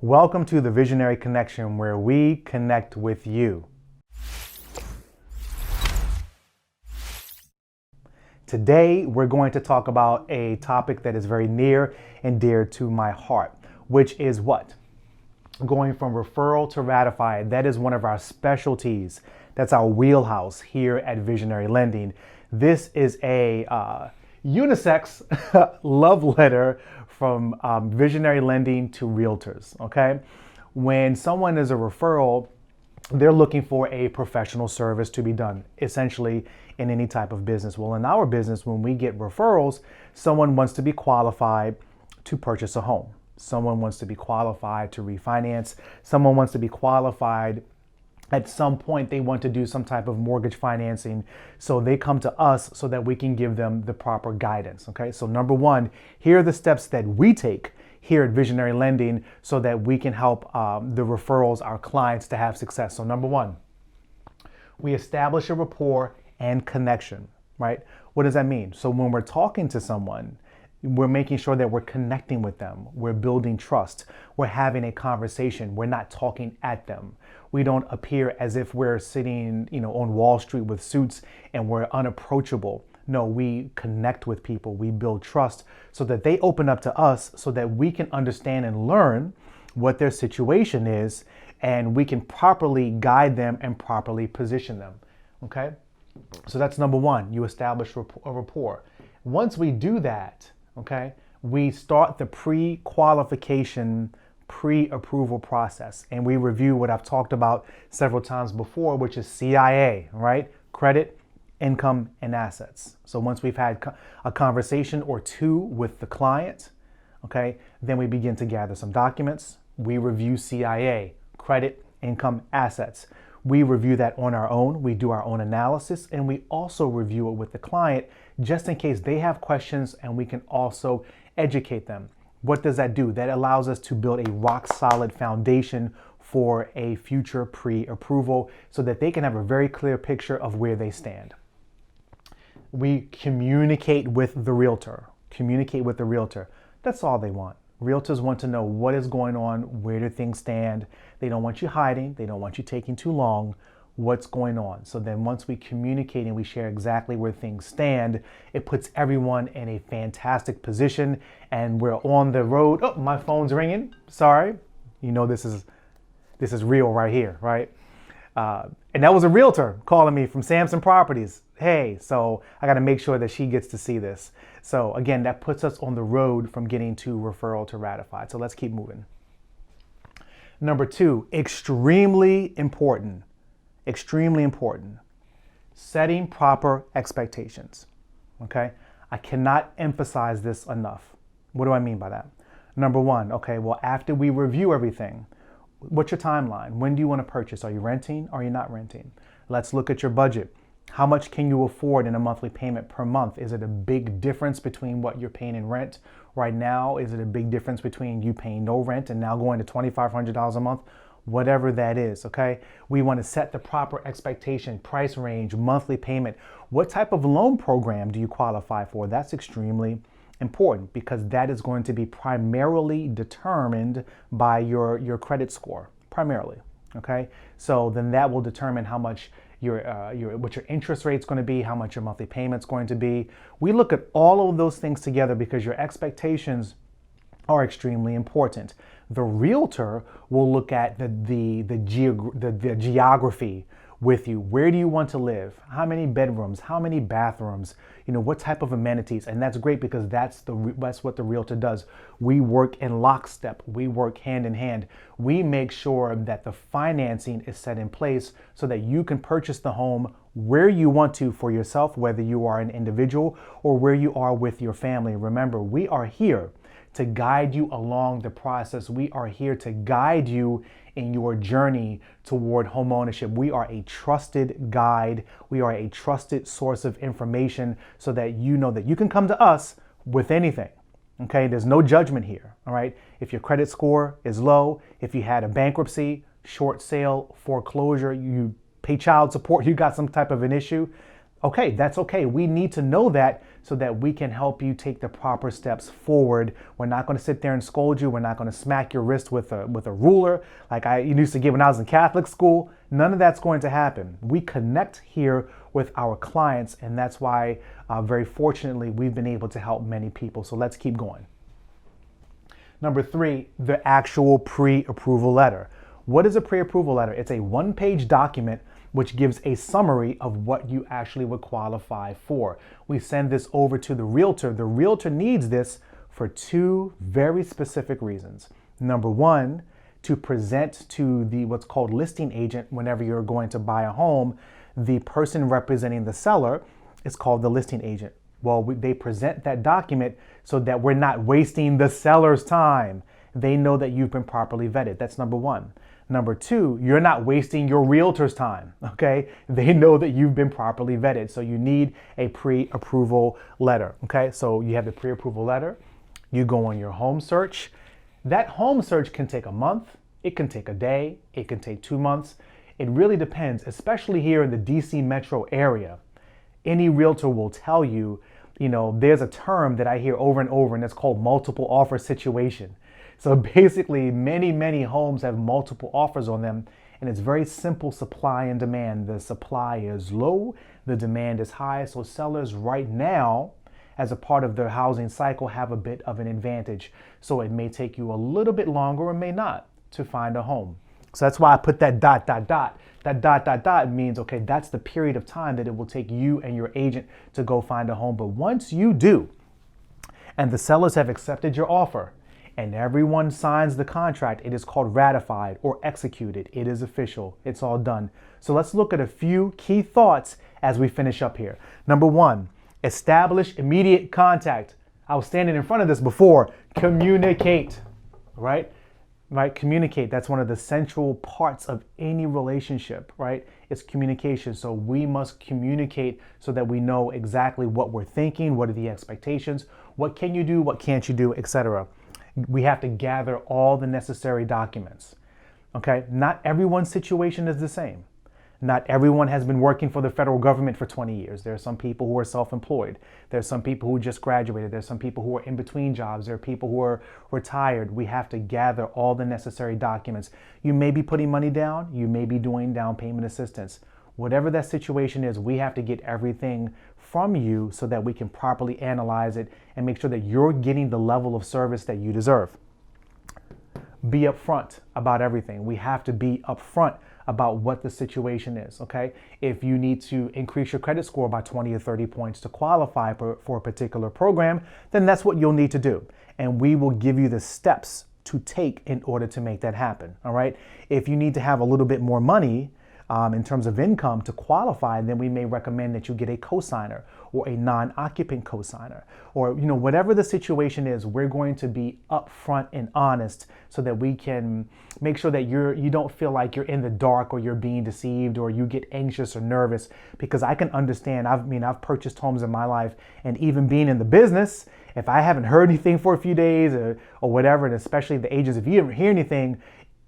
Welcome to the Visionary Connection, where we connect with you. Today, we're going to talk about a topic that is very near and dear to my heart, which is what? Going from referral to ratified. That is one of our specialties. That's our wheelhouse here at Visionary Lending. This is a unisex love letter from Visionary Lending to Realtors, okay? When someone is a referral, they're looking for a professional service to be done, essentially in any type of business. Well, in our business, when we get referrals, someone wants to be qualified to purchase a home. Someone wants to be qualified to refinance. Someone wants to be qualified at some point. They want to do some type of mortgage financing. So they come to us so that we can give them the proper guidance. Okay. So number one, here are the steps that we take here at Visionary Lending so that we can help the referrals, our clients, to have success. So number one, we establish a rapport and connection, right? What does that mean? So when we're talking to someone, we're making sure that we're connecting with them. We're building trust. We're having a conversation. We're not talking at them. We don't appear as if we're sitting, on Wall Street with suits and we're unapproachable. No, we connect with people. We build trust so that they open up to us so that we can understand and learn what their situation is, and we can properly guide them and properly position them. Okay? So that's number one. You establish a rapport. Once we do that, okay, we start the pre-qualification, pre-approval process, and we review what I've talked about several times before, which is CIA, right? Credit, income, and assets. So once we've had a conversation or two with the client, okay, then we begin to gather some documents. We review CIA, credit, income, assets. We review that on our own. We do our own analysis, and we also review it with the client just in case they have questions, and we can also educate them. What does that do? That allows us to build a rock solid foundation for a future pre-approval so that they can have a very clear picture of where they stand. We communicate with the realtor. Communicate with the realtor. That's all they want. Realtors want to know what is going on, where do things stand. They don't want you hiding. They don't want you taking too long. What's going on? So then once we communicate and we share exactly where things stand, it puts everyone in a fantastic position, and we're on the road. Oh, my phone's ringing. Sorry. This is real right here, right? And that was a realtor calling me from Samson Properties. Hey, so I got to make sure that she gets to see this. So again, that puts us on the road from getting to referral to ratified. So let's keep moving. Number two, extremely important, setting proper expectations. Okay. I cannot emphasize this enough. What do I mean by that? Number one, okay, well, after we review everything, what's your timeline? When do you want to purchase? Are you renting? Are you not renting? Let's look at your budget. How much can you afford in a monthly payment per month? Is it a big difference between what you're paying in rent right now? Is it a big difference between you paying no rent and now going to $2,500 a month? Whatever that is, okay? We want to set the proper expectation, price range, monthly payment. What type of loan program do you qualify for? That's extremely important because that is going to be primarily determined by your credit score, primarily, okay? So then that will determine how much what your interest rate's going to be, how much your monthly payment's going to be. We look at all of those things together because your expectations are extremely important. The realtor will look at the geography with you. Where do you want to live? How many bedrooms? How many bathrooms? What type of amenities? And that's great because that's what the realtor does. We work in lockstep. We work hand in hand. We make sure that the financing is set in place so that you can purchase the home where you want to for yourself, whether you are an individual or where you are with your family. Remember, we are here to guide you along the process. We are here to guide you in your journey toward home ownership. We are a trusted guide. We are a trusted source of information so that you know that you can come to us with anything. Okay, there's no judgment here. All right, if your credit score is low, if you had a bankruptcy, short sale, foreclosure, you pay child support, you got some type of an issue, okay, that's okay. We need to know that so that we can help you take the proper steps forward. We're not going to sit there and scold you. We're not going to smack your wrist with a ruler like I used to get when I was in Catholic school. None of that's going to happen. We connect here with our clients, and that's why, very fortunately, we've been able to help many people. So let's keep going. Number 3, the actual pre-approval letter. What is a pre-approval letter? It's a one-page document which gives a summary of what you actually would qualify for. We send this over to the realtor. The realtor needs this for 2 very specific reasons. Number 1, to present to the what's called listing agent whenever you're going to buy a home. The person representing the seller is called the listing agent. Well, they present that document so that we're not wasting the seller's time. They know that you've been properly vetted. That's number 1. Number 2, you're not wasting your realtor's time, okay? They know that you've been properly vetted. So you need a pre-approval letter, okay? So you have the pre-approval letter. You go on your home search. That home search can take a month. It can take a day. It can take 2 months. It really depends, especially here in the DC metro area. Any realtor will tell you, there's a term that I hear over and over, and it's called multiple offer situation. So basically, many homes have multiple offers on them, and it's very simple supply and demand. The supply is low, the demand is high, so sellers right now, as a part of their housing cycle, have a bit of an advantage. So it may take you a little bit longer or may not to find a home. So that's why I put that ... That ... means, okay, that's the period of time that it will take you and your agent to go find a home. But once you do, and the sellers have accepted your offer, and everyone signs the contract, it is called ratified or executed. It is official. It's all done. So let's look at a few key thoughts as we finish up here. Number 1, establish immediate contact. I was standing in front of this before. Communicate, right? Right? Communicate. That's one of the central parts of any relationship, right? It's communication. So we must communicate so that we know exactly what we're thinking, what are the expectations, what can you do, what can't you do, etc. We have to gather all the necessary documents. Okay? Not everyone's situation is the same. Not everyone has been working for the federal government for 20 years. There are some people who are self-employed. There's some people who just graduated. There's some people who are in between jobs. There are people who are retired. We have to gather all the necessary documents. You may be putting money down. You may be doing down payment assistance. Whatever that situation is, we have to get everything from you so that we can properly analyze it and make sure that you're getting the level of service that you deserve. Be upfront about everything. We have to be upfront about what the situation is, okay? If you need to increase your credit score by 20 or 30 points to qualify for a particular program, then that's what you'll need to do. And we will give you the steps to take in order to make that happen, all right? If you need to have a little bit more money in terms of income to qualify, then we may recommend that you get a cosigner or a non-occupant cosigner, or whatever the situation is. We're going to be upfront and honest so that we can make sure that you don't feel like you're in the dark or you're being deceived or you get anxious or nervous, because I can understand. I've purchased homes in my life, and even being in the business, if I haven't heard anything for a few days or whatever, and especially the agents, if you don't hear anything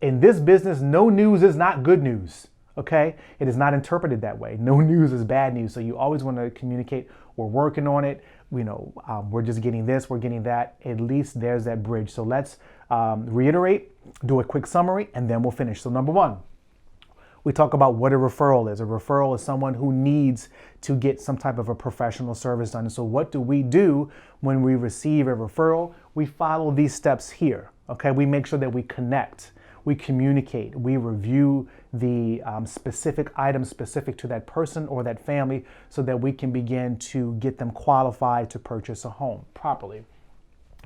in this business, no news is not good news. Okay? It is not interpreted that way. No news is bad news. So you always want to communicate, we're working on it. We're just getting this, we're getting that. At least there's that bridge. So let's reiterate, do a quick summary, and then we'll finish. So number 1, we talk about what a referral is. A referral is someone who needs to get some type of a professional service done. And so what do we do when we receive a referral? We follow these steps here. Okay? We make sure that we connect. We communicate, we review the specific items specific to that person or that family so that we can begin to get them qualified to purchase a home properly.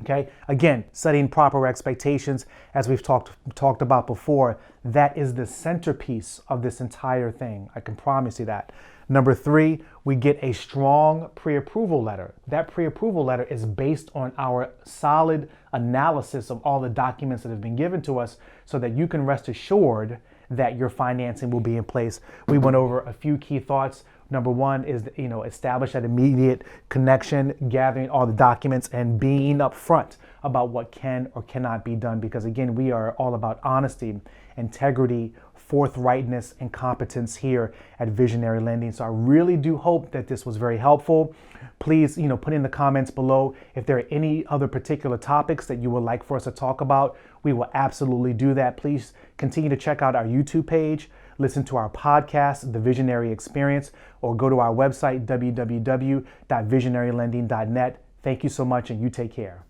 Okay, again, setting proper expectations, as we've talked about before, that is the centerpiece of this entire thing. I can promise you that. Number 3, we get a strong pre-approval letter. That pre-approval letter is based on our solid analysis of all the documents that have been given to us so that you can rest assured that your financing will be in place. We went over a few key thoughts. Number one is, establish that immediate connection, gathering all the documents and being upfront about what can or cannot be done. Because again, we are all about honesty, integrity, forthrightness, and competence here at Visionary Lending. So I really do hope that this was very helpful. Please, put in the comments below if there are any other particular topics that you would like for us to talk about. We will absolutely do that. Please continue to check out our YouTube page, listen to our podcast, The Visionary Experience, or go to our website, www.visionarylending.net. Thank you so much, and you take care.